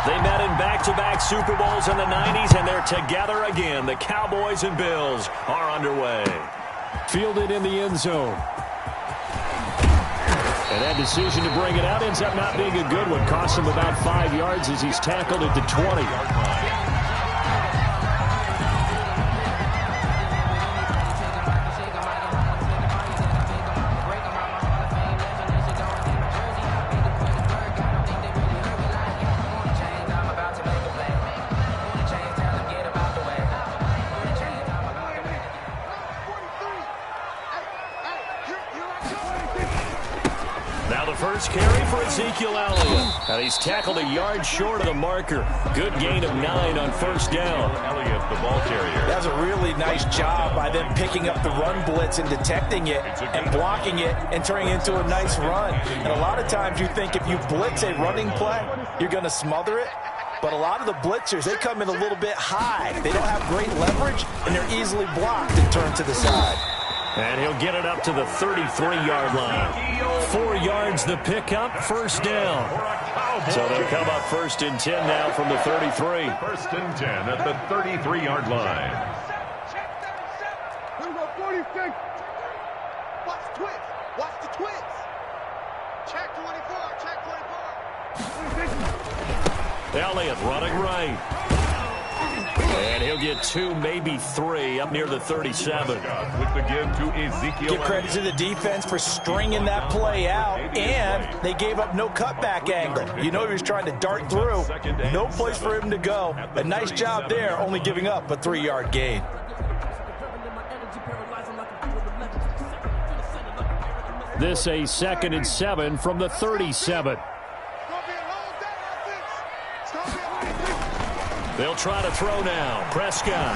They met in back-to-back Super Bowls in the 90s, and they're together again. The Cowboys and Bills are underway. Fielded in the end zone. And that decision to bring it out ends up not being a good one. Cost him about 5 yards as he's tackled at the 20. First carry for Ezekiel Elliott. And he's tackled a yard short of the marker. Good gain of 9 on first down. Elliott, the ball carrier. That was a really nice job by them picking up the run blitz and detecting it and blocking it and turning it into a nice run. And a lot of times you think if you blitz a running play, you're going to smother it. But a lot of the blitzers, they come in a little bit high. They don't have great leverage, and they're easily blocked and turned to the side. And he'll get it up to the 33-yard line. 4 yards the pickup, first down. So they'll come up 1st and 10 now from the 33. 1st and 10 at the 33-yard line. Watch the twist. Watch the twist. Check 24. Check 24. Elliott running right. And he'll get 2, maybe 3 up near the 37. With the give to Ezekiel. Give credit to the defense for stringing that play out, and they gave up no cutback angle. You know he was trying to dart through. No place for him to go. A nice job there, only giving up a 3-yard gain. This a 2nd and 7 from the 37. They'll try to throw now. Prescott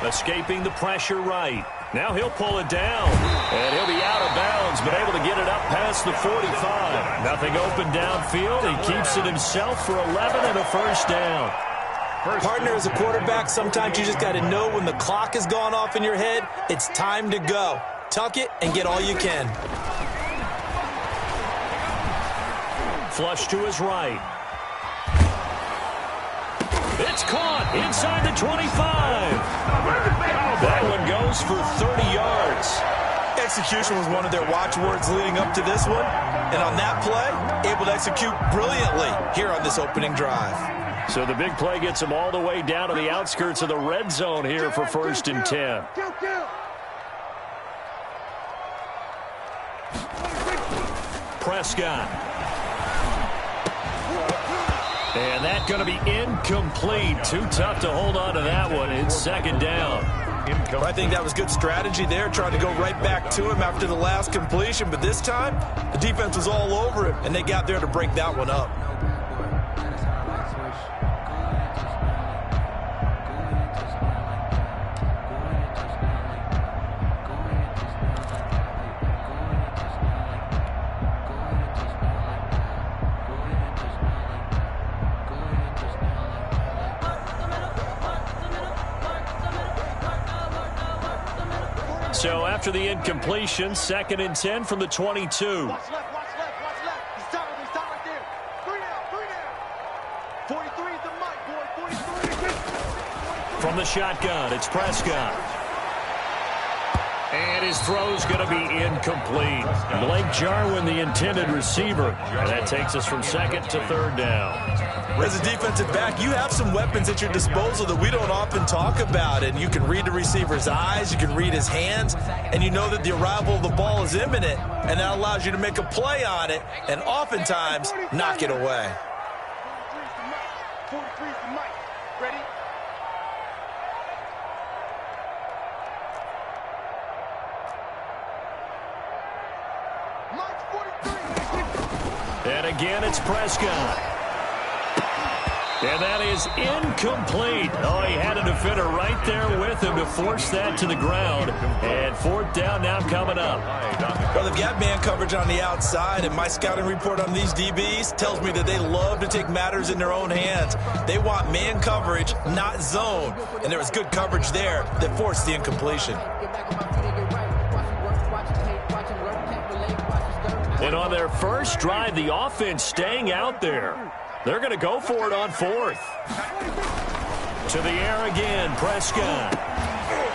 escaping the pressure right. Now he'll pull it down, and he'll be out of bounds, but able to get it up past the 45. Nothing open downfield. He keeps it himself for 11 and a first down. Partner, as a quarterback, sometimes you just got to know when the clock has gone off in your head, it's time to go. Tuck it and get all you can. Flush to his right. It's caught inside the 25. That one goes for 30 yards. Execution was one of their watchwords leading up to this one. And on that play, able to execute brilliantly here on this opening drive. So the big play gets them all the way down to the outskirts of the red zone here for 1st and 10. Prescott. And that's going to be incomplete. Too tough to hold on to that one. It's 2nd down. I think that was good strategy there, trying to go right back to him after the last completion. But this time, the defense was all over him, and they got there to break that one up. So after the incompletion, 2nd and 10 from the 22. Watch left, watch left, watch left. He stopped right there. 3 down, 3 down. 43 is the mic, boy, 43. From the shotgun, it's Prescott. And his throw's going to be incomplete. Blake Jarwin, the intended receiver. And that takes us from 2nd to 3rd down. As a defensive back, you have some weapons at your disposal that we don't often talk about. And you can read the receiver's eyes, you can read his hands, and you know that the arrival of the ball is imminent. And that allows you to make a play on it and oftentimes knock it away. 43 is the mic. Ready? Mike's 43. And again, it's Prescott. And that is incomplete. Oh, he had a defender right there with him to force that to the ground. And 4th down now coming up. Well, they've got man coverage on the outside, and my scouting report on these DBs tells me that they love to take matters in their own hands. They want man coverage, not zone. And there was good coverage there that forced the incompletion. And on their first drive, the offense staying out there. They're going to go for it on fourth. To the air again, Prescott.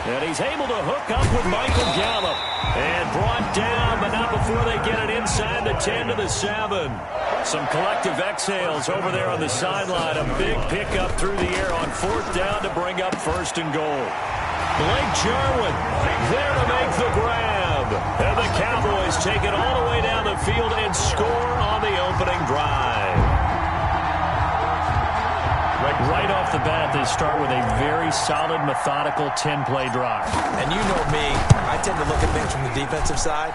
And he's able to hook up with Michael Gallup. And brought down, but not before they get it inside the 10 to the 7. Some collective exhales over there on the sideline. A big pickup through the air on fourth down to bring up first and goal. Blake Jarwin there to make the grab. And the Cowboys take it all the way down the field and score on the opening drive. Right off the bat, they start with a very solid, methodical 10-play drive. And you know me, I tend to look at things from the defensive side.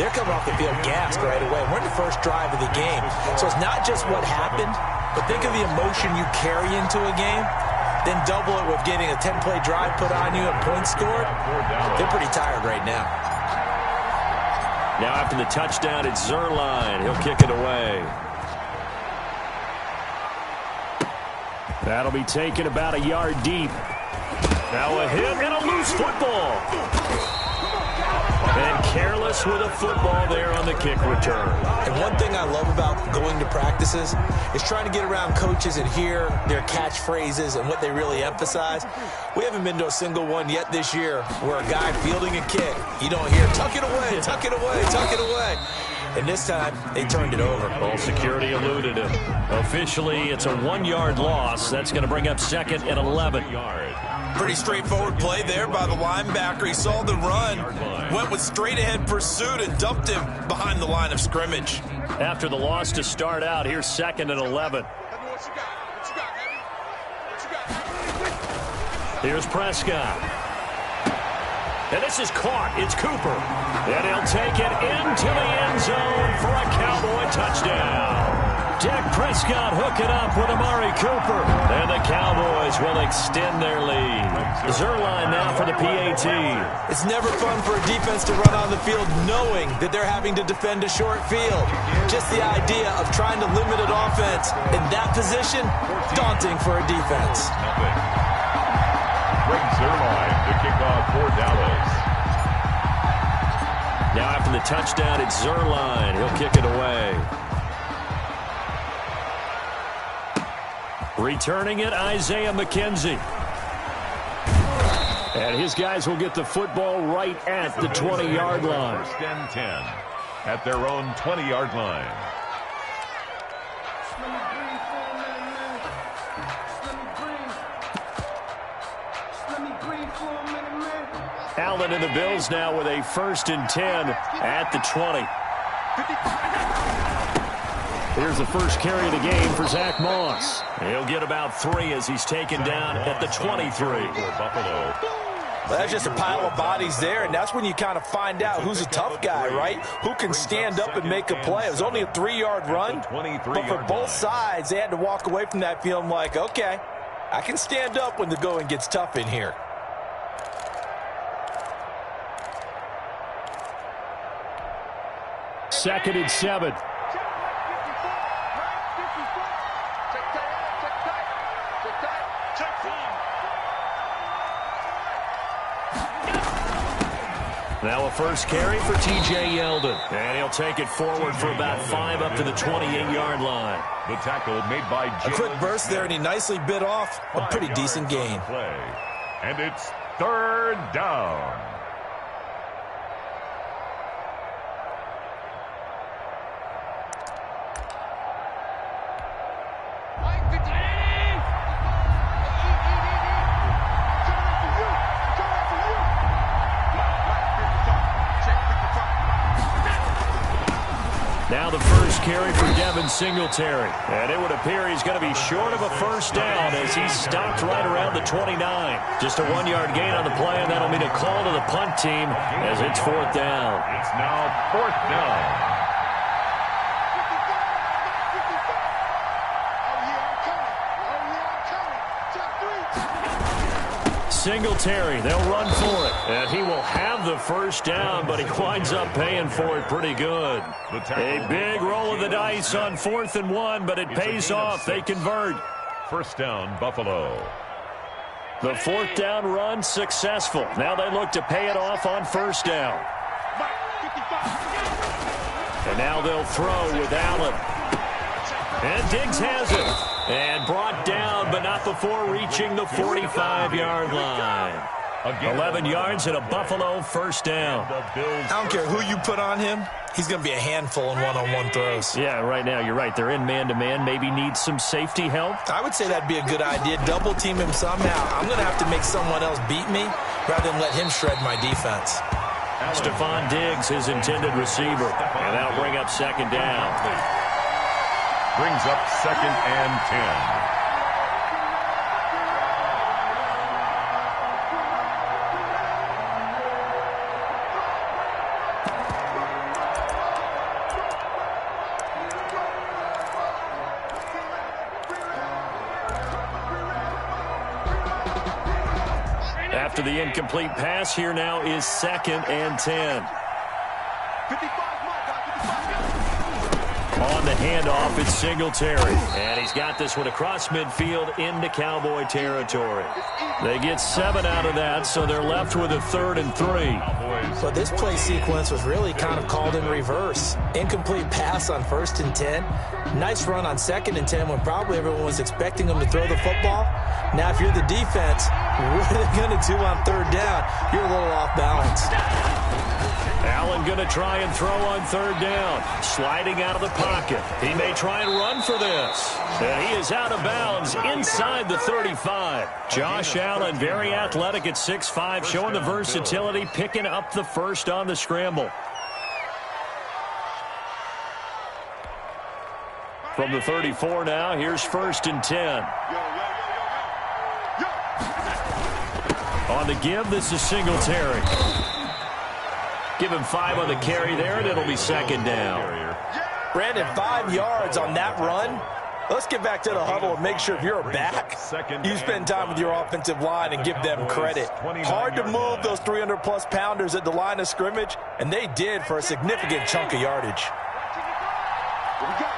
They're coming off the field gassed right away. We're in the first drive of the game. So it's not just what happened, but think of the emotion you carry into a game. Then double it with getting a 10-play drive put on you and points scored. They're pretty tired right now. Now after the touchdown, it's Zuerlein. He'll kick it away. That'll be taken about a yard deep. Now a hit and a loose football. And careless with a football there on the kick return. And one thing I love about going to practices is trying to get around coaches and hear their catchphrases and what they really emphasize. We haven't been to a single one yet this year where a guy fielding a kick, you don't hear, tuck it away, tuck it away, tuck it away. And this time, they turned it over. Ball security eluded him. Officially, it's a 1-yard loss. That's going to bring up second and 11. Pretty straightforward play there by the linebacker. He saw the run, went with straight-ahead pursuit, and dumped him behind the line of scrimmage. After the loss to start out, here's second and 11. Here's Prescott. And this is caught. It's Cooper. And he'll take it into the end zone for a Cowboy touchdown. Dak Prescott hooking up with Amari Cooper. And the Cowboys will extend their lead. Zuerlein now for the PAT. It's never fun for a defense to run on the field knowing that they're having to defend a short field. Just the idea of trying to limit an offense in that position, daunting for a defense. Zuerlein to kick off for Dallas. Now after the touchdown, it's Zuerlein. He'll kick it away. Returning it, Isaiah McKenzie. And his guys will get the football right at the 20-yard line. First and 10 at their own 20-yard line. Allen and the Bills now with a 1st and 10 at the 20. Here's the first carry of the game for Zach Moss. He'll get about 3 as he's taken down at the 23. Buffalo. Well, that's just a pile of bodies there, and that's when you kind of find out who's a tough guy, right? Who can stand up and make a play. It was only a 3-yard run, but for both sides, they had to walk away from that feeling like, okay, I can stand up when the going gets tough in here. Second and 7. Now a first carry for T.J. Yeldon. And he'll take it forward for about 5 up to the 28-yard line. The tackle made by A quick burst there, and he nicely bit off a pretty decent gain. Play. And it's 3rd down. Now the first carry for Devin Singletary. And it would appear he's going to be short of a first down as he's stopped right around the 29. Just a 1-yard gain on the play, and that'll mean a call to the punt team as it's 4th down. It's now 4th down. Singletary, they'll run for it. And he will have the first down, but he winds up paying for it pretty good. A big roll of the dice on 4th and 1, but it pays off. They convert. First down, Buffalo. The 4th down run successful. Now they look to pay it off on 1st down. And now they'll throw with Allen. And Diggs has does it. And brought down, but not before reaching the 45-yard line. 11 yards and a Buffalo first down. I don't care who you put on him. He's going to be a handful in one-on-one throws. Yeah, right now, you're right. They're in man-to-man. Maybe need some safety help. I would say that'd be a good idea. Double team him somehow. I'm going to have to make someone else beat me rather than let him shred my defense. Stephon Diggs, his intended receiver. And that'll bring up second down. Brings up 2nd and 10. After the incomplete pass, here now is 2nd and 10. 55, On the handoff, it's Singletary. And he's got this one across midfield into Cowboy territory. They get 7 out of that, so they're left with a 3rd and 3. But this play sequence was really kind of called in reverse. Incomplete pass on 1st and 10. Nice run on 2nd and 10 when probably everyone was expecting them to throw the football. Now, if you're the defense, what are they going to do on 3rd down? You're a little off balance. Allen going to try and throw on 3rd down. Sliding out of the pocket. He may try and run for this. And he is out of bounds inside the 35. Josh Allen, very athletic at 6'5", showing the versatility, picking up the first on the scramble. From the 34 now, here's 1st and 10. On the give, this is Singletary. Give him 5 on the carry there, and it'll be 2nd down. Brandon, 5 yards on that run. Let's get back to the huddle and make sure if you're a back, you spend time with your offensive line and give them credit. Hard to move those 300-plus pounders at the line of scrimmage, and they did for a significant chunk of yardage. What we got?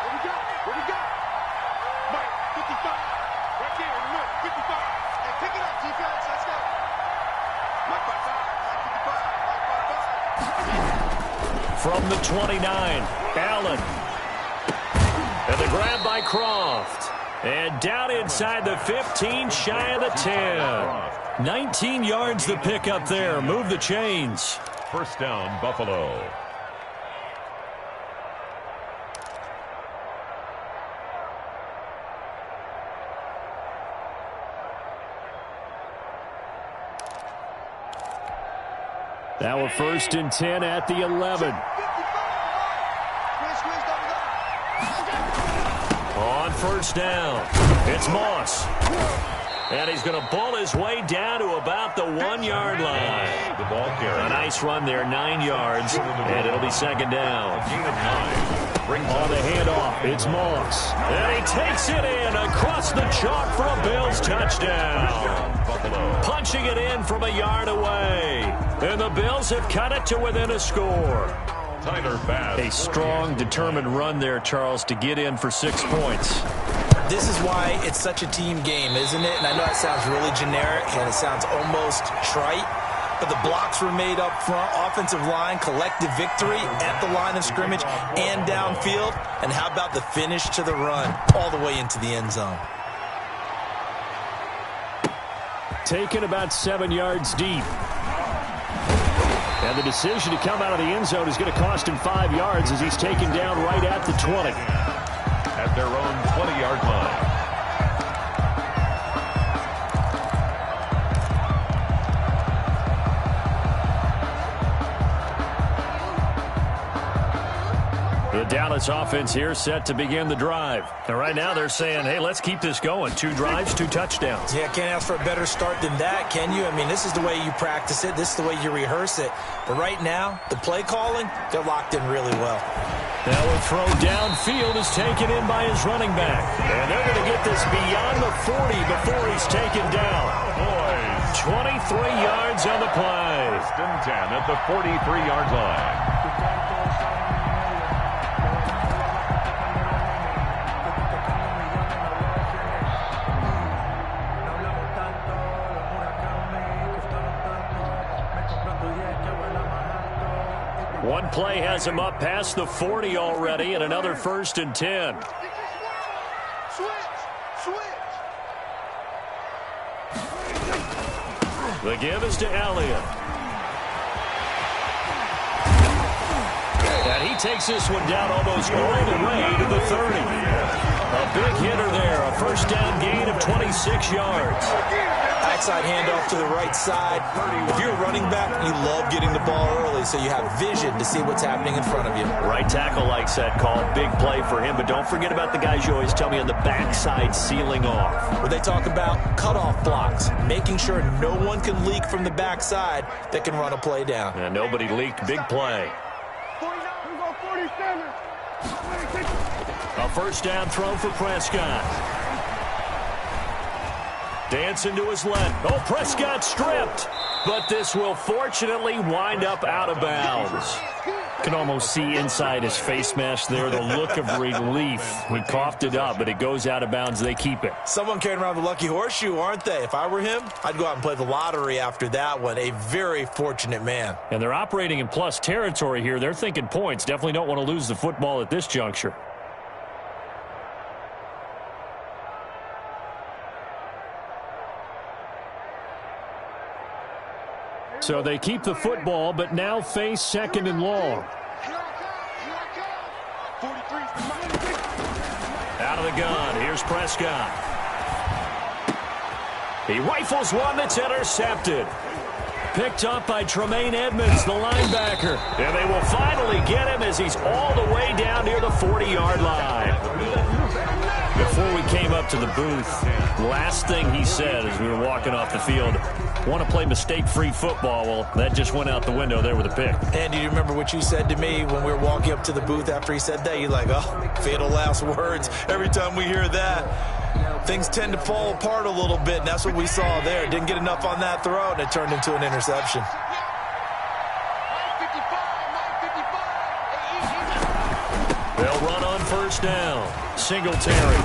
Mike, 55. Right there, in the middle, 55. Hey, pick it up, defense. Let's go. Mike, 55. From the 29, Allen. And the grab by Croft. And down inside the 15, shy of the 10. 19 yards the pickup there. Move the chains. First down, Buffalo. Now a 1st and 10 at the 11. On 1st down, it's Moss. And he's going to bull his way down to about the 1-yard line. The ball carrier. A nice run there, 9 yards, and it'll be 2nd down. Gain of 9. On the handoff, it's Moss. And he takes it in across the chalk for a Bills touchdown. Buffalo. Punching it in from a yard away. And the Bills have cut it to within a score. Tyler Bass. A strong, determined run there, Charles, to get in for 6 points. This is why it's such a team game, isn't it? And I know it sounds really generic and it sounds almost trite, but the blocks were made up front, offensive line, collective victory at the line of scrimmage and downfield. And how about the finish to the run all the way into the end zone? Taken about 7 yards deep. And the decision to come out of the end zone is going to cost him 5 yards as he's taken down right at the 20. At their own 20-yard line. The Dallas offense here set to begin the drive. And right now they're saying, hey, let's keep this going. 2 drives, 2 touchdowns. Yeah, can't ask for a better start than that, can you? I mean, this is the way you practice it. This is the way you rehearse it. But right now, the play calling, they're locked in really well. Now a throw downfield is taken in by his running back. And they're going to get this beyond the 40 before he's taken down. Boys. 23 yards on the play. First and 10 at the 43-yard line. One play has him up past the 40 already, and another 1st and 10. Switch. The give is to Elliott. And he takes this one down almost all the way to the 30. A big hitter there. A first down gain of 26 yards. Outside handoff to the right side. If you're a running back, you love getting the ball early so you have vision to see what's happening in front of you. Right tackle likes that call. Big play for him. But don't forget about the guys you always tell me on the backside sealing off. Where they talk about cutoff blocks, making sure no one can leak from the backside that can run a play down. And nobody leaked. Big play. A first down throw for Prescott. Dancing to his left. Oh, Prescott stripped. But this will fortunately wind up out of bounds. Can almost see inside his face mask there, the look of relief. He coughed it up, but it goes out of bounds. They keep it. Someone carrying around the lucky horseshoe, aren't they? If I were him, I'd go out and play the lottery after that one. A very fortunate man. And they're operating in plus territory here. They're thinking points. Definitely don't want to lose the football at this juncture. So they keep the football, but now face second and long. Out of the gun. Here's Prescott. He rifles one that's intercepted. Picked up by Tremaine Edmonds, the linebacker. And they will finally get him as he's all the way down near the 40-yard line. Before we came up to the booth, last thing he said as we were walking off the field, want to play mistake-free football. Well, that just went out the window there with a pick. And do you remember what you said to me when we were walking up to the booth after he said that? You're like, oh, fatal last words. Every time we hear that, things tend to fall apart a little bit, and that's what we saw there. Didn't get enough on that throw, and it turned into an interception. They'll run on first down. Singletary.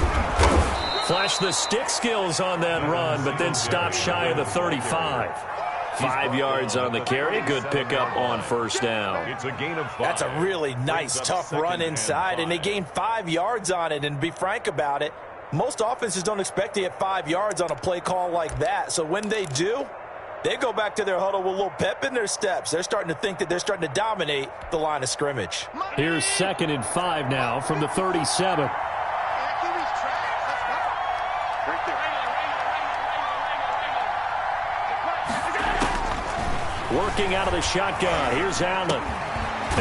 Flash the stick skills on that run, but then stop shy of the 35. 5 yards on the carry. Good pickup on first down. It's a gain of 5. That's a really nice, tough run inside, and they gained 5 yards on it. And to be frank about it, most offenses don't expect to get 5 yards on a play call like that. So when they do, they go back to their huddle with a little pep in their steps. They're starting to think that they're starting to dominate the line of scrimmage. Here's 2nd and 5 now from the 37. Working out of the shotgun. Here's Allen.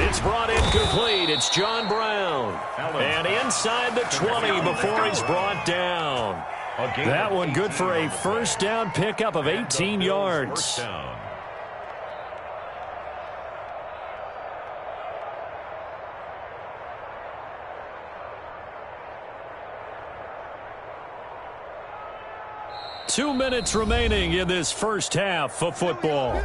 It's brought in complete. It's John Brown. And inside the 20 before he's brought down. That one good for a first down pickup of 18 yards. Two minutes remaining in this first half of football.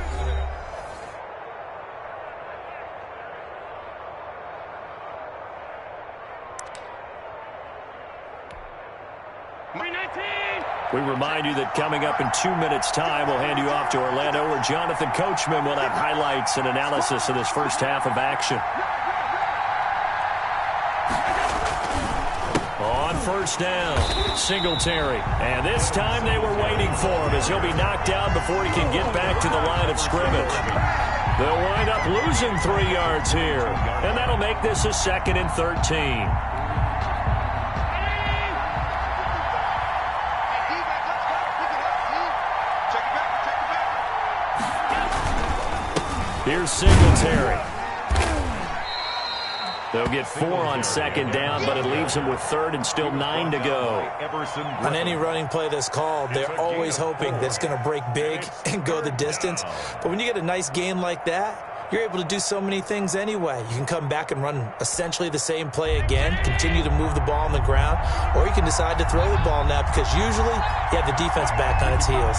We remind you that coming up in 2 minutes' time, we'll hand you off to Orlando, where Jonathan Coachman will have highlights and analysis of this first half of action. On first down, Singletary. And this time they were waiting for him as he'll be knocked down before he can get back to the line of scrimmage. They'll wind up losing 3 yards here. And that'll make this a 2nd and 13. Here's Singletary. They'll get 4 on 2nd down, but it leaves them with 3rd and still 9 to go. On any running play that's called, they're always hoping that it's going to break big and go the distance. But when you get a nice game like that, you're able to do so many things anyway. You can come back and run essentially the same play again, continue to move the ball on the ground, or you can decide to throw the ball now because usually you have the defense back on its heels.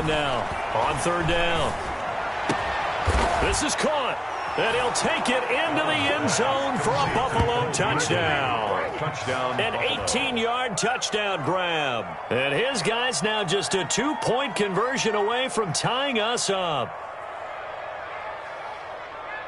Now on 3rd down. This is caught, and he'll take it into the end zone for a Buffalo touchdown. An 18-yard touchdown grab. And his guys now just a 2-point conversion away from tying us up.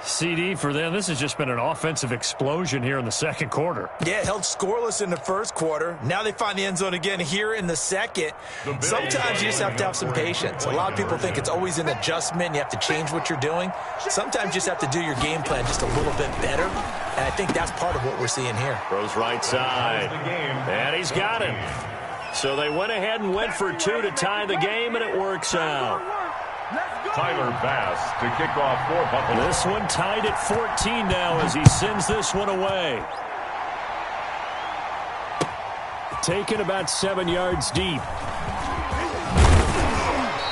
CD for them. This has just been an offensive explosion here in the second quarter. Yeah, held scoreless in the first quarter. Now they find the end zone again here in the second. Sometimes you just have to have some patience. A lot of people think it's always an adjustment. You have to change what you're doing. Sometimes you just have to do your game plan just a little bit better. And I think that's part of what we're seeing here. Throws right side. And he's got him. So they went ahead and went for two to tie the game, and it works out. Tyler Bass to kick off for Buffalo. This one tied at 14 now as he sends this one away. Taken about 7 yards deep.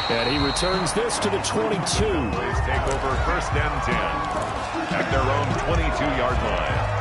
And he returns this to the 22. Please take over 1st and 10 at their own 22-yard line.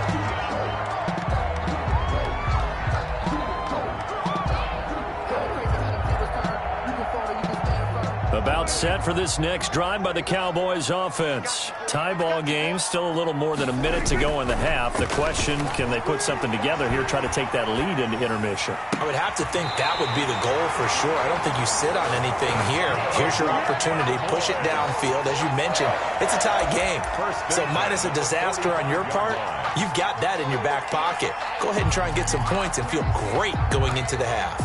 About set for this next drive by the Cowboys offense. Tie ball game, still a little more than a minute to go in the half. The question, can they put something together here, try to take that lead into intermission? I would have to think that would be the goal for sure. I don't think you sit on anything here. Here's your opportunity. Push it downfield. As you mentioned, it's a tie game. So minus a disaster on your part, you've got that in your back pocket. Go ahead and try and get some points and feel great going into the half.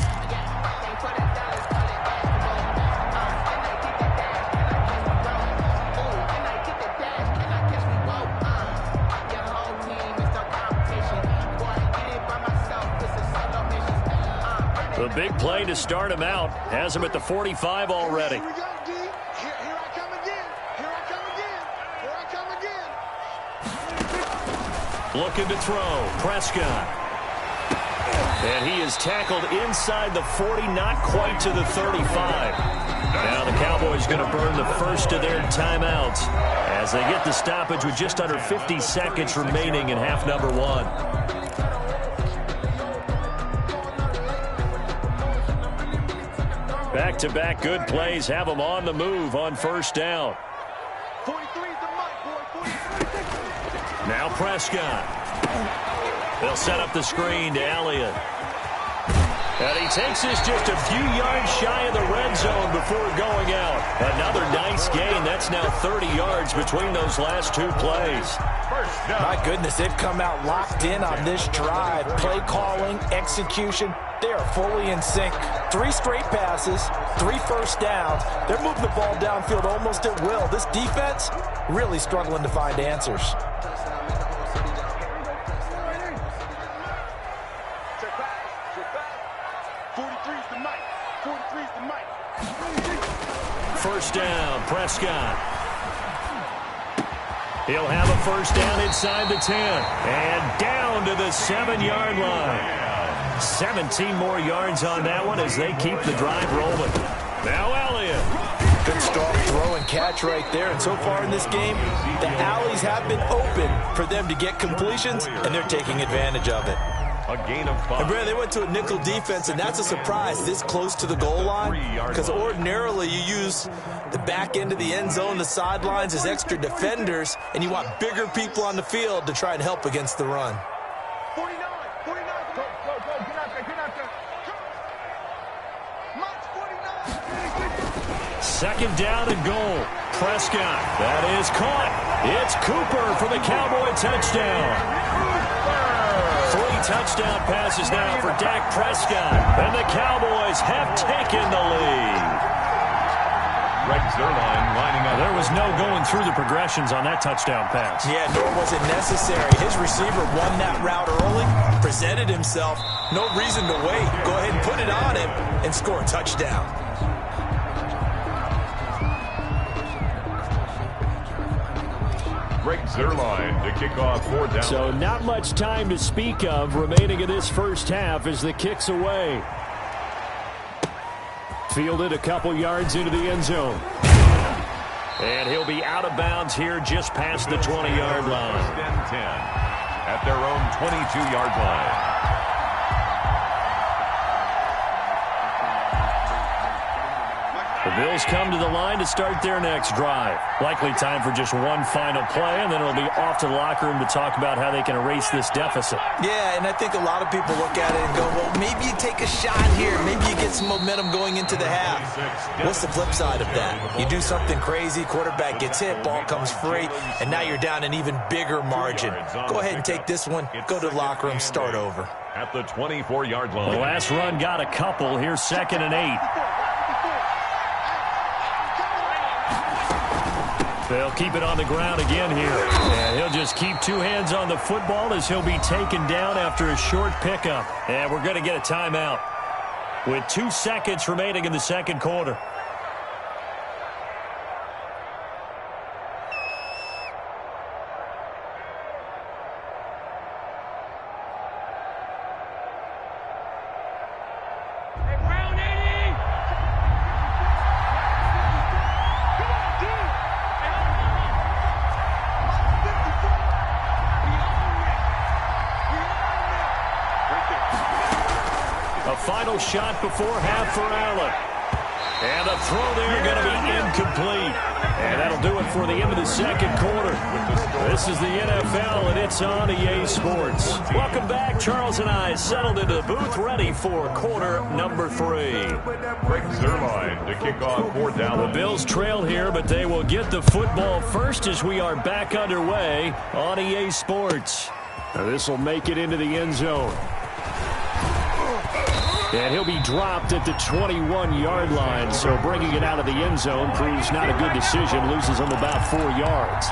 The big play to start him out. Has him at the 45 already. Here we go, D. Here I come again. Here I come again. Here I come again. Looking to throw. Prescott. And he is tackled inside the 40, not quite to the 35. Now the Cowboys going to burn the first of their timeouts as they get the stoppage with just under 50 seconds remaining in half number one. Back-to-back good plays have them on the move on first down. 43's the mic, boy. 43. Now Prescott. They'll set up the screen to Elliott. And he takes this just a few yards shy of the red zone before going out. Another nice gain. That's now 30 yards between those last two plays. My goodness, they've come out locked in on this drive. Play calling, execution, they are fully in sync. 3 straight passes, 3 first downs. They're moving the ball downfield almost at will. This defense really struggling to find answers. Check back. 43's the mic. 43's the mic. First down, Prescott. He'll have a first down inside the 10. And down to the 7-yard line. 17 more yards on that one as they keep the drive rolling. Now Elliott. Good strong throw and catch right there. And so far in this game, the alleys have been open for them to get completions, and they're taking advantage of it. A gain of 5. And Brad, they went to a nickel defense, and that's a surprise this close to the goal line, because ordinarily you use the back end of the end zone, the sidelines as extra defenders, and you want bigger people on the field to try and help against the run. 49. Go. Get out there. Mike's 49. Second down and goal. Prescott. That is caught. It's Cooper for the Cowboy touchdown. 3 touchdown passes now for Dak Prescott. And the Cowboys have taken the lead. Greg Zuerlein lining up. There was no going through the progressions on that touchdown pass. Yeah, nor was it necessary. His receiver won that route early, presented himself. No reason to wait. Go ahead and put it on him and score a touchdown. Greg Zuerlein to kick off 4th down. So not much time to speak of remaining in this first half as the kick's away. Fielded a couple yards into the end zone. And he'll be out of bounds here just past the 20-yard line. 1st and 10 at their own 22-yard line. Bills come to the line to start their next drive. Likely time for just one final play, and then it'll be off to the locker room to talk about how they can erase this deficit. Yeah, and I think a lot of people look at it and go, well, maybe you take a shot here. Maybe you get some momentum going into the half. What's the flip side of that? You do something crazy, quarterback gets hit, ball comes free, and now you're down an even bigger margin. Go ahead and take this one, go to the locker room, start over. At the 24-yard line. The last run got a couple. Here's 2nd and 8. They'll keep it on the ground again here. And he'll just keep two hands on the football as he'll be taken down after a short pickup. And we're going to get a timeout with 2 seconds remaining in the second quarter. Final shot before half for Allen. And the throw there going to be incomplete. And that'll do it for the end of the second quarter. This is the NFL, and it's on EA Sports. Welcome back. Charles and I settled into the booth, ready for quarter number 3. Rick Zerline to kick off 4th down. The Bills trail here, but they will get the football first as we are back underway on EA Sports. Now this will make it into the end zone. And he'll be dropped at the 21-yard line, so bringing it out of the end zone proves not a good decision. Loses him about 4 yards.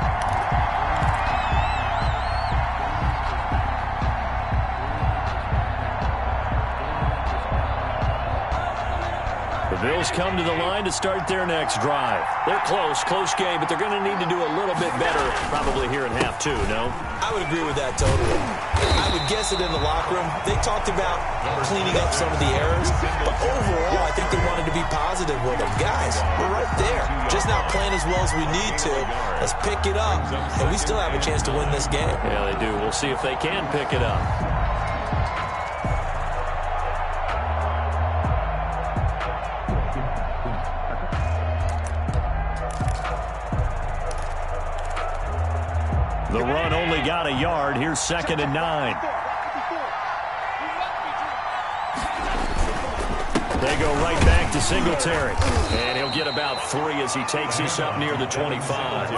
The Bills come to the line to start their next drive. They're close game, but they're going to need to do a little bit better probably here in half 2, no? I would agree with that totally. I would guess it in the locker room. They talked about cleaning up some of the errors, but overall, I think they wanted to be positive with them. Guys, we're right there. Just not playing as well as we need to. Let's pick it up, and we still have a chance to win this game. Yeah, they do. We'll see if they can pick it up. The run only got a yard. Here's 2nd and 9. They go right back to Singletary. And he'll get about 3 as he takes this up near the 25.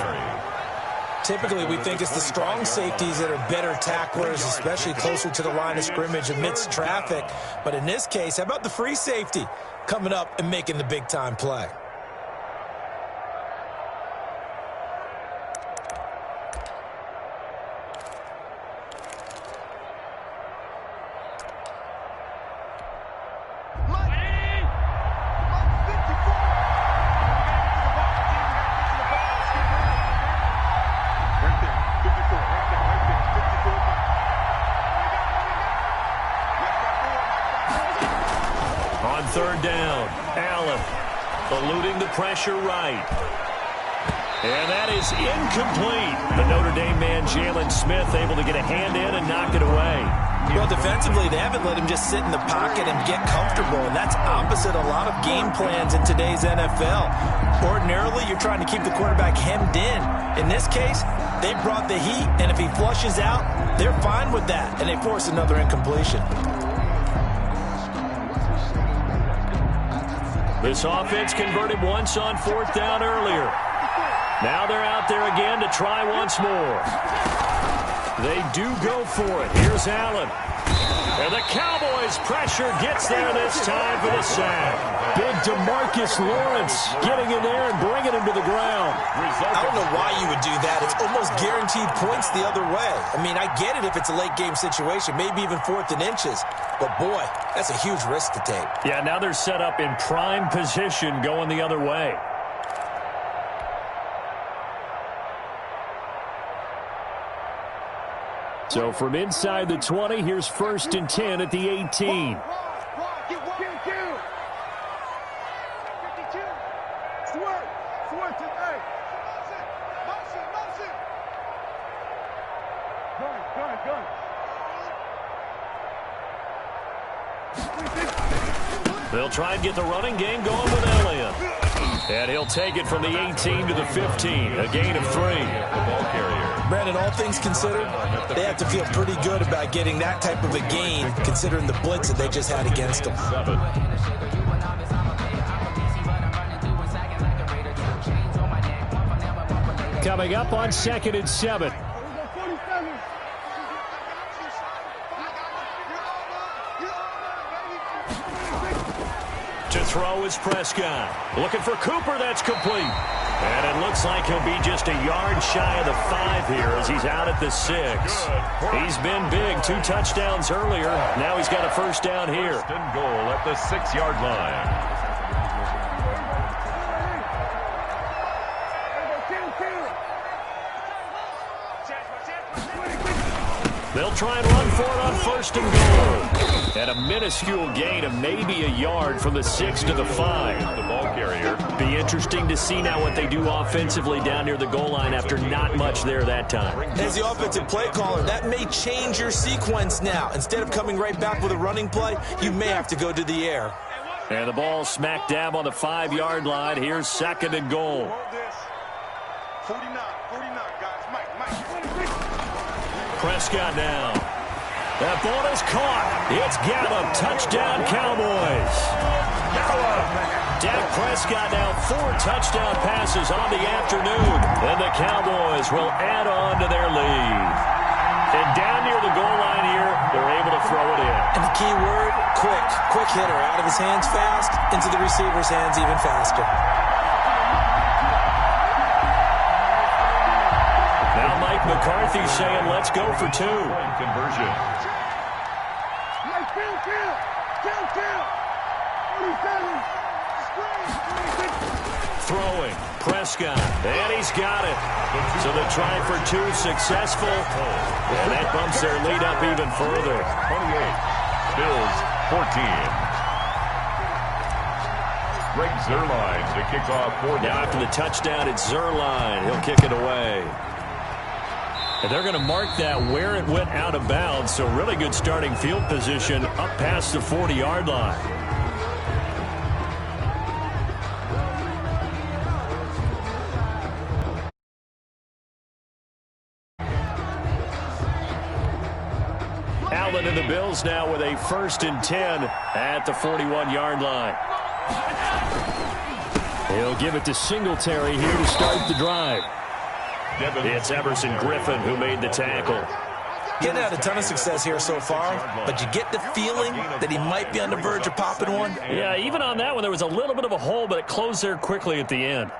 Typically, we think it's the strong safeties that are better tacklers, especially closer to the line of scrimmage amidst traffic. But in this case, how about the free safety coming up and making the big-time play? On 3rd down, Allen eluding the pressure right. And that is incomplete. The Notre Dame man, Jalen Smith, able to get a hand in and knock it away. Well, defensively, they haven't let him just sit in the pocket and get comfortable, and that's opposite a lot of game plans in today's NFL. Ordinarily, you're trying to keep the quarterback hemmed in. In this case, they brought the heat, and if he flushes out, they're fine with that, and they force another incompletion. This offense converted once on 4th down earlier. Now they're out there again to try once more. They do go for it. Here's Allen. And the Cowboys' pressure gets there this time for the sack. Big DeMarcus Lawrence getting in there and bringing him to the ground. I don't know why you would do that. It's almost guaranteed points the other way. I mean, I get it if it's a late-game situation, maybe even 4th and inches. But, boy, that's a huge risk to take. Yeah, now they're set up in prime position going the other way. So from inside the 20, here's 1st and 10 at the 18. They'll try and get the running game going with Elliott. And he'll take it from the 18 to the 15, a gain of 3. The ball carrier. Brandon, all things considered, they have to feel pretty good about getting that type of a gain, considering the blitz that they just had against them. 7. Coming up on 2nd and 7. To throw is Prescott. Looking for Cooper, that's complete. And it looks like he'll be just a yard shy of the 5 here as he's out at the 6. He's been big, 2 touchdowns earlier. Now he's got a first down here. First and goal at the 6-yard line. They'll try and run for it on 1st and goal. And a minuscule gain of maybe a yard from the 6 to the 5. The ball carrier. Be interesting to see now what they do offensively down near the goal line after not much there that time. As the offensive play caller, that may change your sequence now. Instead of coming right back with a running play, you may have to go to the air. And the ball smack dab on the 5-yard line. Here's 2nd and goal. 49, guys. Mike. Prescott now. That ball is caught. It's Gallup. Touchdown, Cowboys. Dak Prescott now 4 touchdown passes on the afternoon. And the Cowboys will add on to their lead. And down near the goal line here, they're able to throw it in. And the key word, quick. Quick hitter. Out of his hands fast, into the receiver's hands even faster. Now Mike McCarthy saying, let's go for 2. Conversion. Throwing, Prescott, and he's got it. So the try for 2 successful, and that bumps their lead up even further. 28. Bills 14. Greg Zuerlein to kick off 4 Now down. after the touchdown, it's Zuerlein. He'll kick it away. And they're going to mark that where it went out of bounds, so really good starting field position up past the 40-yard line. Allen and the Bills now with a 1st and 10 at the 41-yard line. He'll give it to Singletary here to start the drive. It's Everson Griffin who made the tackle. Getting had a ton of success here so far, but you get the feeling that he might be on the verge of popping one. Yeah, even on that one, there was a little bit of a hole, but it closed there quickly at the end.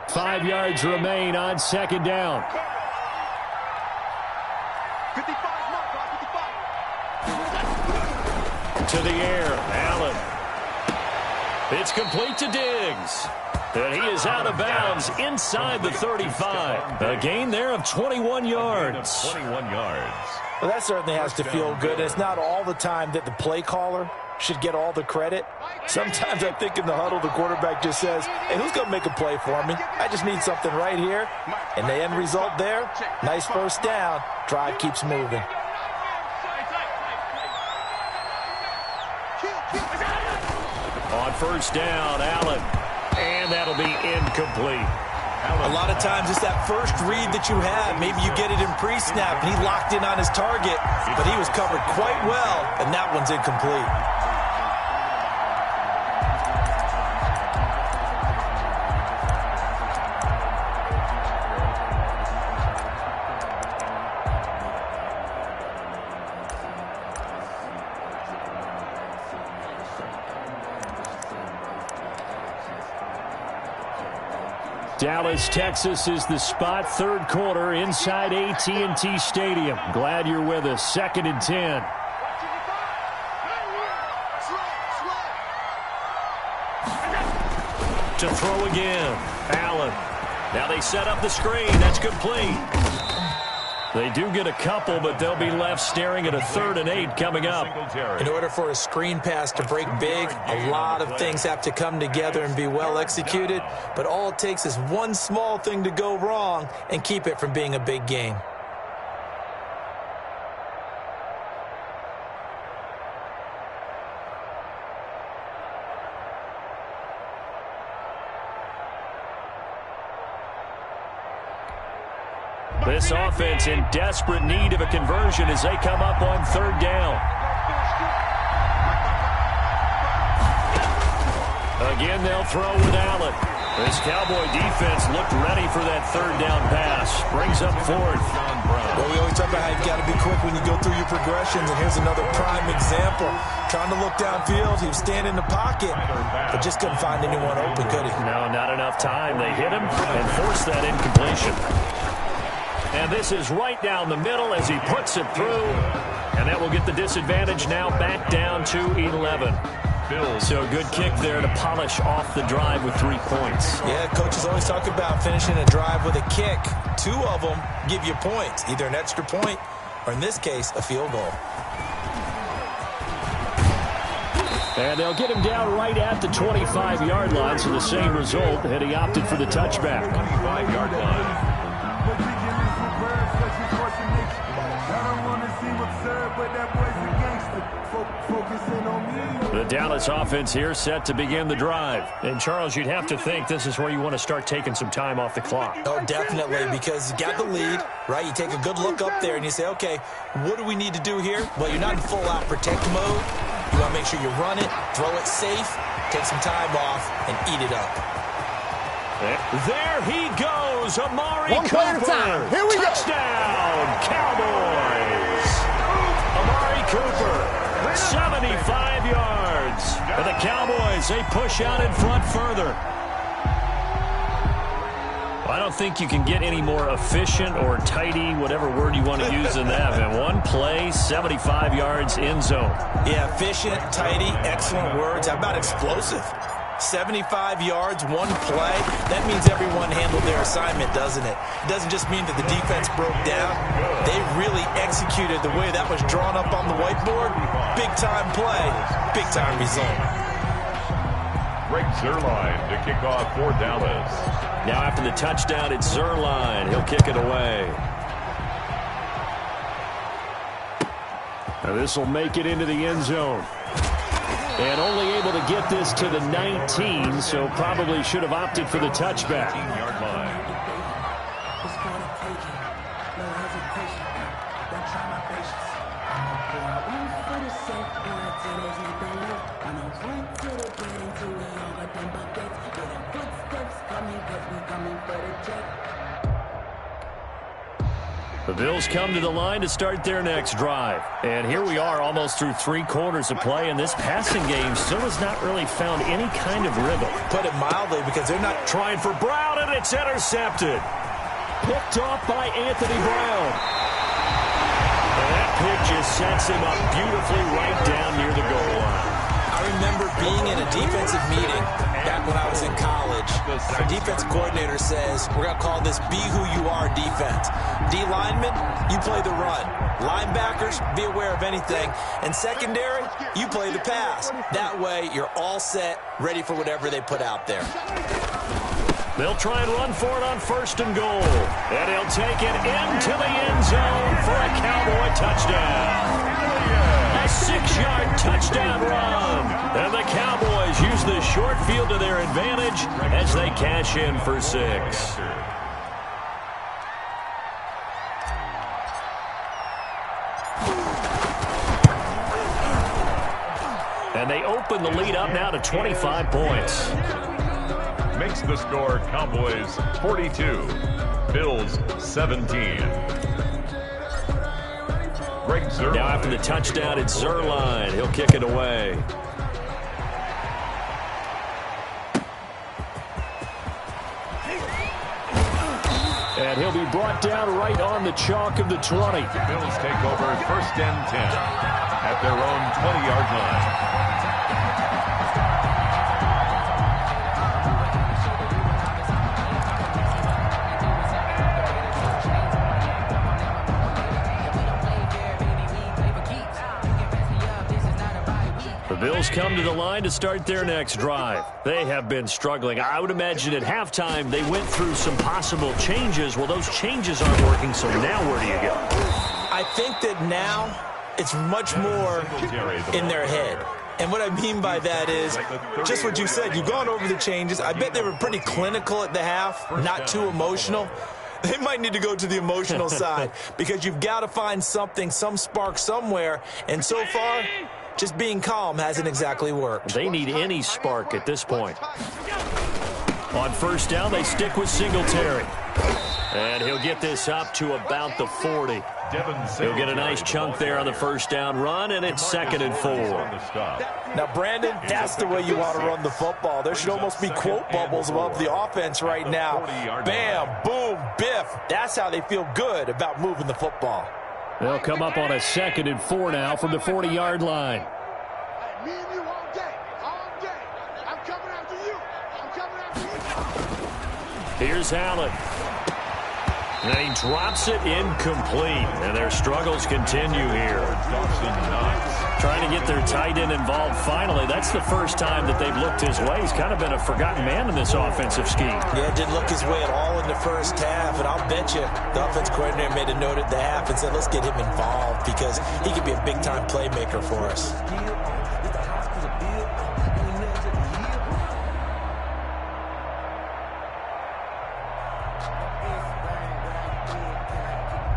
Five yards remain on 2nd down. 55, To the air, Allen. It's complete to Diggs. And he is out of bounds inside the 35. A gain there of 21 yards. 21 yards. Well, that certainly has to feel good. It's not all the time that the play caller should get all the credit. Sometimes I think in the huddle, the quarterback just says, hey, who's going to make a play for me? I just need something right here. And the end result there, nice first down. Drive keeps moving. On 1st down, Allen. And that'll be incomplete. A lot of times it's that first read that you have. Maybe you get it in pre-snap, and he locked in on his target, but he was covered quite well, and that one's incomplete. Dallas, Texas is the spot. 3rd quarter inside AT&T Stadium. Glad you're with us. 2nd and 10. To throw again, Allen. Now they set up the screen. That's complete. They do get a couple, but they'll be left staring at a 3rd and 8 coming up. In order for a screen pass to break big, a lot of things have to come together and be well executed, but all it takes is one small thing to go wrong and keep it from being a big game. This offense in desperate need of a conversion as they come up on third down. Again, they'll throw with Allen. This Cowboy defense looked ready for that third down pass. Brings up fourth. Well, we always talk about how you've got to be quick when you go through your progressions, and here's another prime example. Trying to look downfield, he was standing in the pocket, but just couldn't find anyone open, could he? No, not enough time. They hit him and forced that incompletion. And this is right down the middle as he puts it through, and that will get the disadvantage now back down to 11. So a good kick there to polish off the drive with 3 points. Yeah, coaches always talk about finishing a drive with a kick. 2 of them give you points, either an extra point or, in this case, a field goal. And they'll get him down right at the 25-yard line, so the same result, and he opted for the touchback. 25-yard line. The Dallas offense here set to begin the drive. And, Charles, you'd have to think this is where you want to start taking some time off the clock. Oh, definitely, because you got the lead, right? You take a good look up there and you say, okay, what do we need to do here? Well, you're not in full-out protect mode. You want to make sure you run it, throw it safe, take some time off, and eat it up. There he goes, Amari One play at a time. Here we go. Touchdown, Cowboys. Amari Cooper, 75 yards. For the Cowboys, they push out in front further. I don't think you can get any more efficient or tidy, whatever word you want to use in that. And one play, 75 yards in zone. Yeah, efficient, tidy, excellent words. How about explosive? 75 yards, one play. That means everyone handled their assignment, doesn't it? It doesn't just mean that the defense broke down. They really executed the way that was drawn up on the whiteboard. Big-time play, big-time result. Greg Zuerlein to kick off for Dallas. Now after the touchdown, it's Zuerlein. He'll kick it away. Now this will make it into the end zone. And only able to get this to the 19, so probably should have opted for the touchback. 15-yard line. The Bills come to the line to start their next drive. And here we are almost through 3 quarters of play, and this passing game still has not really found any kind of rhythm. Put it mildly, because they're not trying for Brown, and it's intercepted. Picked off by Anthony Brown. And that pick just sets him up beautifully right down near the goal line. I remember being in a defensive meeting back when I was in college. Our defensive coordinator says, we're going to call this be who you are defense. D linemen, you play the run. Linebackers, be aware of anything. And secondary, you play the pass. That way, you're all set, ready for whatever they put out there. They'll try and run for it on 1st and goal. And he'll take it into the end zone for a Cowboy touchdown. A 6-yard touchdown run. And the Cowboys use the short field to their advantage as they cash in for 6. And they open the lead up now to 25 points. Makes the score Cowboys 42, Bills 17. Greg Zuerlein. Now after the touchdown, it's Zuerlein. He'll kick it away. And he'll be brought down right on the chalk of the 20. The Bills take over 1st and 10 at their own 20-yard line. The Bills come to the line to start their next drive. They have been struggling. I would imagine at halftime they went through some possible changes. Well, those changes aren't working, so now where do you go? I think that now it's much more in their head. And what I mean by that is just what you said. You've gone over the changes. I bet they were pretty clinical at the half, not too emotional. They might need to go to the emotional side because you've got to find something, some spark somewhere. And so far, just being calm hasn't exactly worked. They need any spark at this point. On first down, they stick with Singletary. And he'll get this up to about the 40. He'll get a nice chunk there on the first down run, and it's 2nd and 4. Now, Brandon, that's the way you want to run the football. There should almost be quote bubbles above the offense right now. Bam, boom, biff. That's how they feel good about moving the football. They'll come up on a 2nd and 4 now from the 40-yard line. Me and you all day, all day. I'm coming after you. I'm coming after you. Here's Allen. And he drops it incomplete. And their struggles continue here. Trying to get their tight end involved finally. That's the first time that they've looked his way. He's kind of been a forgotten man in this offensive scheme. Yeah, it didn't look his way at all in the first half. And I'll bet you the offense coordinator made a note at the half and said, let's get him involved because he could be a big-time playmaker for us.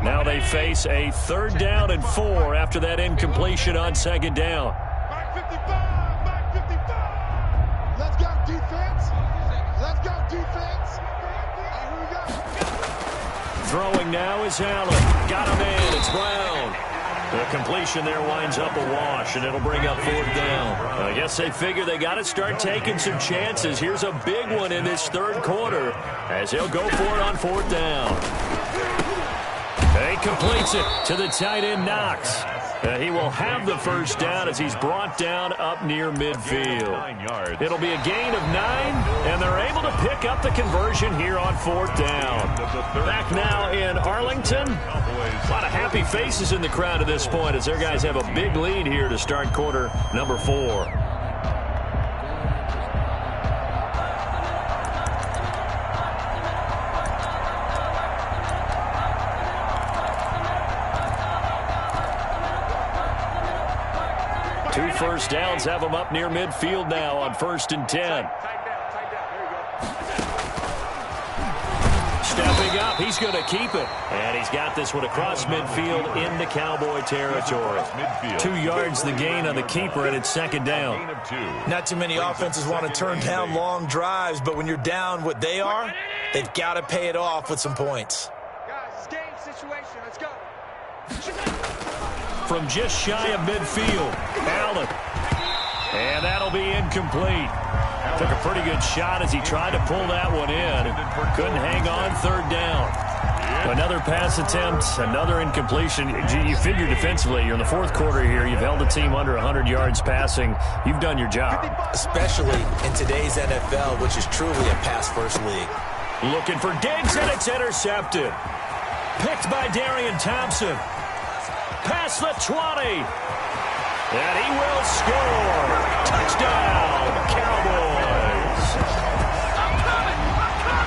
Now they face a 3rd down and 4 after that incompletion on 2nd down. Back 55, back 55. Let's go, defense. Let's go, defense. Here we go. Throwing now is Allen. Got him in. It's Brown. The completion there winds up a wash, and it'll bring up 4th down. I guess they figure they got to start taking some chances. Here's a big one in this 3rd quarter as he'll go for it on 4th down. He completes it to the tight end, Knox. He will have the first down as he's brought down up near midfield. It'll be a gain of 9, and they're able to pick up the conversion here on 4th down. Back now in Arlington. A lot of happy faces in the crowd at this point as their guys have a big lead here to start quarter number 4. Two first downs have them up near midfield now on 1st and 10. Stepping up, he's going to keep it. And he's got this one across midfield into Cowboy territory. 2 yards the gain on the keeper, and it's 2nd down. Not too many offenses want to turn down long drives, but when you're down what they are, they've got to pay it off with some points. Guys, it's game situation. Let's go. From just shy of midfield, Allen. And that'll be incomplete. Took a pretty good shot as he tried to pull that one in. Couldn't hang on 3rd down. Another pass attempt, another incompletion. You figure defensively, you're in the 4th quarter here. You've held the team under 100 yards passing. You've done your job. Especially in today's NFL, which is truly a pass-first league. Looking for Diggs, and it's intercepted. Picked by Darian Thompson. Past the 20. And he will score. Touchdown, Cowboys.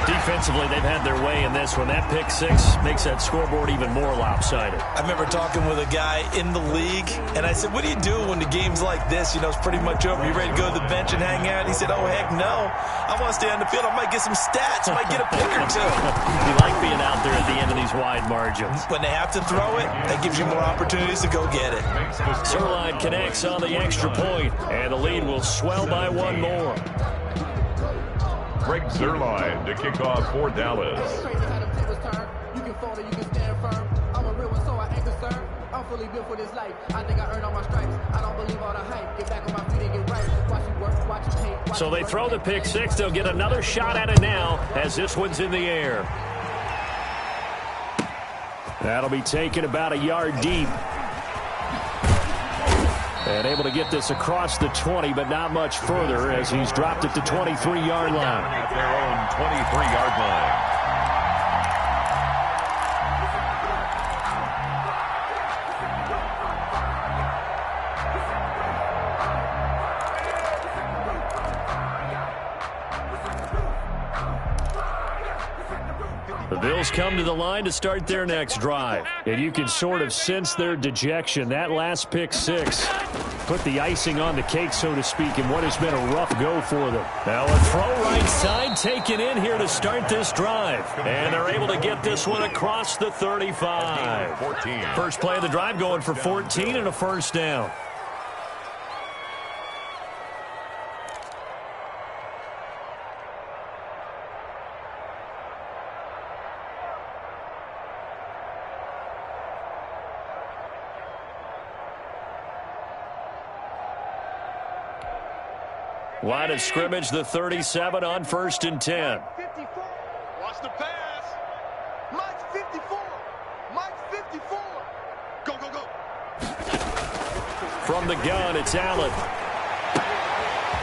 Defensively, they've had their way in this one. That pick 6 makes that scoreboard even more lopsided. I remember talking with a guy in the league, and I said, what do you do when the game's like this? You know, it's pretty much over. You ready to go to the bench and hang out? He said, oh, heck no. I want to stay on the field. I might get some stats. I might get a pick or two. You like being out there at the end of these wide margins. When they have to throw it, that gives you more opportunities to go get it. Zerline connects on the extra point, and the lead will swell by 1 more. Greg Zerline to kick off for Dallas. You can fold it, you can stand firm. I'm a real one, so I ain't concerned. I'm fully built for this life. I think I earned all my stripes. I don't believe all the hype. Get back on my feet and get right. Watch you work, watch you hate. So they throw the pick 6. They'll get another shot at it now as this one's in the air. That'll be taken about a yard deep. And able to get this across the 20, but not much further as he's dropped it to 23-yard line. At their own 23-yard line. The Bills come to the line to start their next drive. And you can sort of sense their dejection. That last pick 6 put the icing on the cake, so to speak, in what has been a rough go for them. Now a throw right side taken in here to start this drive. And they're able to get this one across the 35. 14. First play of the drive going for 14 and a first down. Line of scrimmage, the 37 on 1st and 10. 54. Watch the pass. Mike's 54. Mike's 54. Go, go, go. From the gun, it's Allen.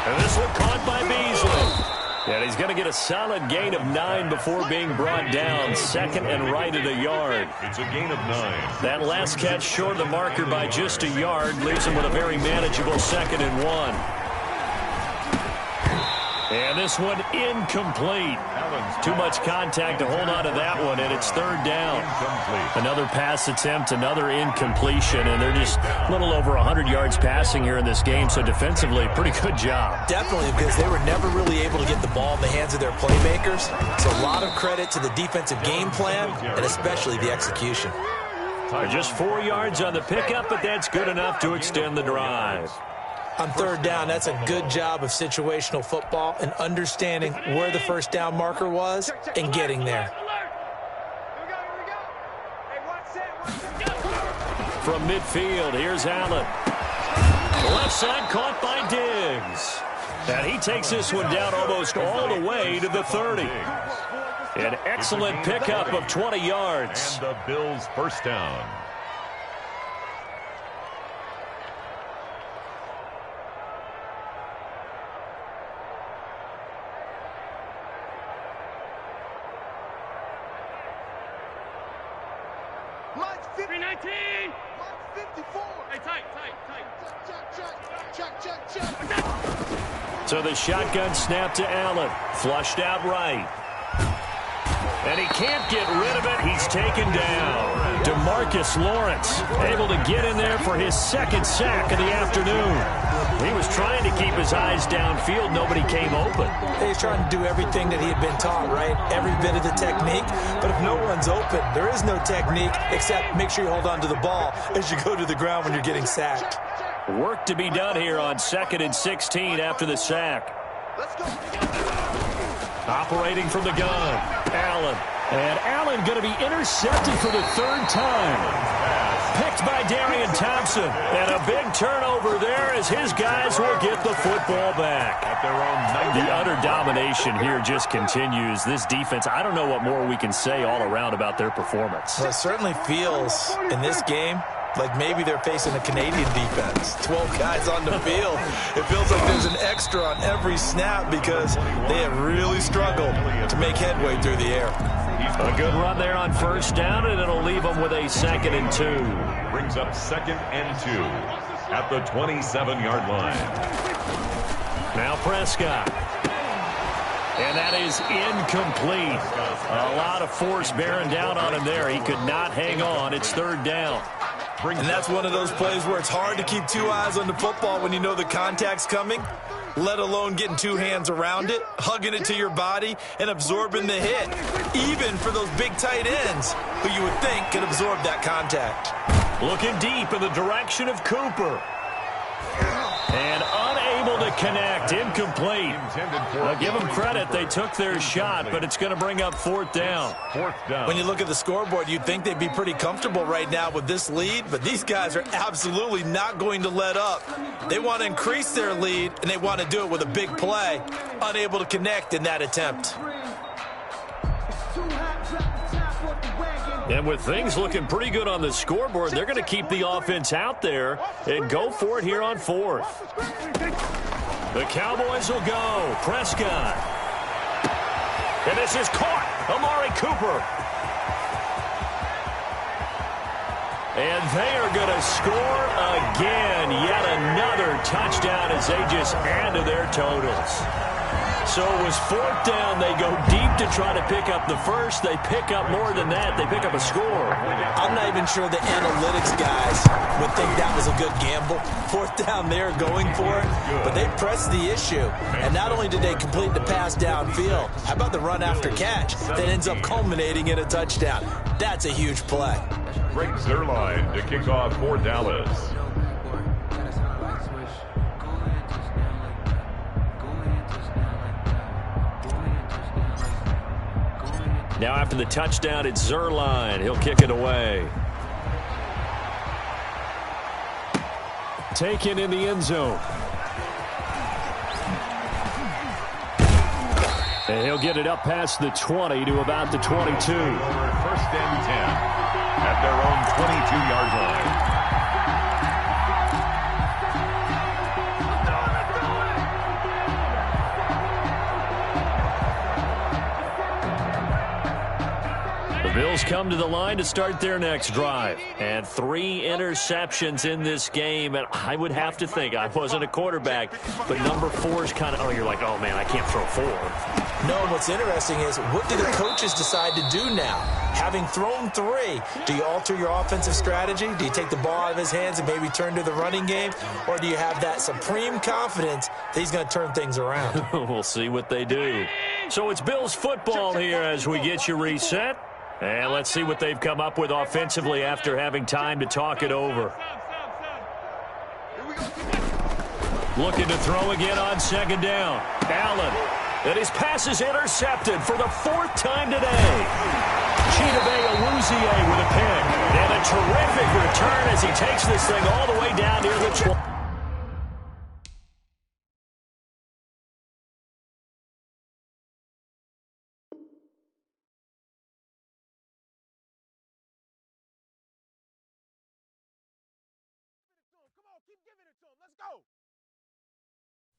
And this one caught by Beasley. And he's going to get a solid gain of 9 before being brought down. Second and right at a yard. It's a gain of 9. That last catch short of the marker by just a yard leaves him with a very manageable 2nd and 1. And this one incomplete. Too much contact to hold on to that one, and it's 3rd down. Another pass attempt, another incompletion, and they're just a little over 100 yards passing here in this game, so defensively, pretty good job. Definitely, because they were never really able to get the ball in the hands of their playmakers. So a lot of credit to the defensive game plan, and especially the execution. Just 4 yards on the pickup, but that's good enough to extend the drive. On 3rd down, that's a good job of situational football and understanding where the first down marker was and getting there. From midfield, here's Allen. Left side caught by Diggs. And he takes this one down almost all the way to the 30. An excellent pickup of 20 yards. And the Bills' first down. Mike's 319. Mike's 54. Hey, tight. Check. So the shotgun snap to Allen. Flushed out right. And he can't get rid of it. He's taken down. DeMarcus Lawrence able to get in there for his 2nd sack of the afternoon. He was trying to keep his eyes downfield. Nobody came open. He's trying to do everything that he had been taught, right? Every bit of the technique. But if no one's open, there is no technique except make sure you hold on to the ball as you go to the ground when you're getting sacked. Work to be done here on 2nd and 16 after the sack. Let's go. Operating from the gun, Allen. And Allen going to be intercepted for the 3rd time. Picked by Darian Thompson. And a big turnover there as his guys will get the football back. At their own 90. The utter domination here just continues. This defense, I don't know what more we can say all around about their performance. Well, it certainly feels in this game like maybe they're facing a Canadian defense. 12 guys on the field. It feels like there's an extra on every snap because they have really struggled to make headway through the air. A good run there on 1st down, and it'll leave them with a 2nd and 2. Brings up 2nd and 2 at the 27-yard line. Now Prescott. And that is incomplete. A lot of force bearing down on him there. He could not hang on. It's 3rd down. And that's one of those plays where it's hard to keep 2 eyes on the football when you know the contact's coming, let alone getting 2 hands around it, hugging it to your body, and absorbing the hit, even for those big tight ends who you would think could absorb that contact. Looking deep in the direction of Cooper. And unable to connect. Incomplete. I'll give them credit. They took their shot, but it's going to bring up 4th down. 4th down. When you look at the scoreboard, you'd think they'd be pretty comfortable right now with this lead, but these guys are absolutely not going to let up. They want to increase their lead, and they want to do it with a big play. Unable to connect in that attempt. And with things looking pretty good on the scoreboard, they're going to keep the offense out there and go for it here on 4th. The Cowboys will go. Prescott. And this is caught. Amari Cooper. And they are going to score again. Yet another touchdown as they just add to their totals. So it was fourth down. They go deep to try to pick up the first. They pick up more than that. They pick up a score. I'm not even sure the analytics guys would think that was a good gamble. Fourth down there going for it. But they pressed the issue. And not only did they complete the pass downfield, how about the run after catch that ends up culminating in a touchdown? That's a huge play. Greg Zuerlein to kick off for Dallas. Now after the touchdown, it's Zuerlein. He'll kick it away. Taken in the end zone. And he'll get it up past the 20 to about the 22. First and 10 at their own 22-yard line. Bills come to the line to start their next drive. And 3 interceptions in this game. And I would have to think, I wasn't a quarterback, but number 4 is kind of, oh, you're like, oh, man, I can't throw 4. No, what's interesting is, what do the coaches decide to do now? Having thrown 3, do you alter your offensive strategy? Do you take the ball out of his hands and maybe turn to the running game? Or do you have that supreme confidence that he's going to turn things around? We'll see what they do. So it's Bills football here as we get you reset. And let's see what they've come up with offensively after having time to talk it over. Looking to throw again on second down. Allen. And his pass is intercepted for the 4th time today. Chidobe Awuzie with a pick. And a terrific return as he takes this thing all the way down near the 20.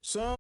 Some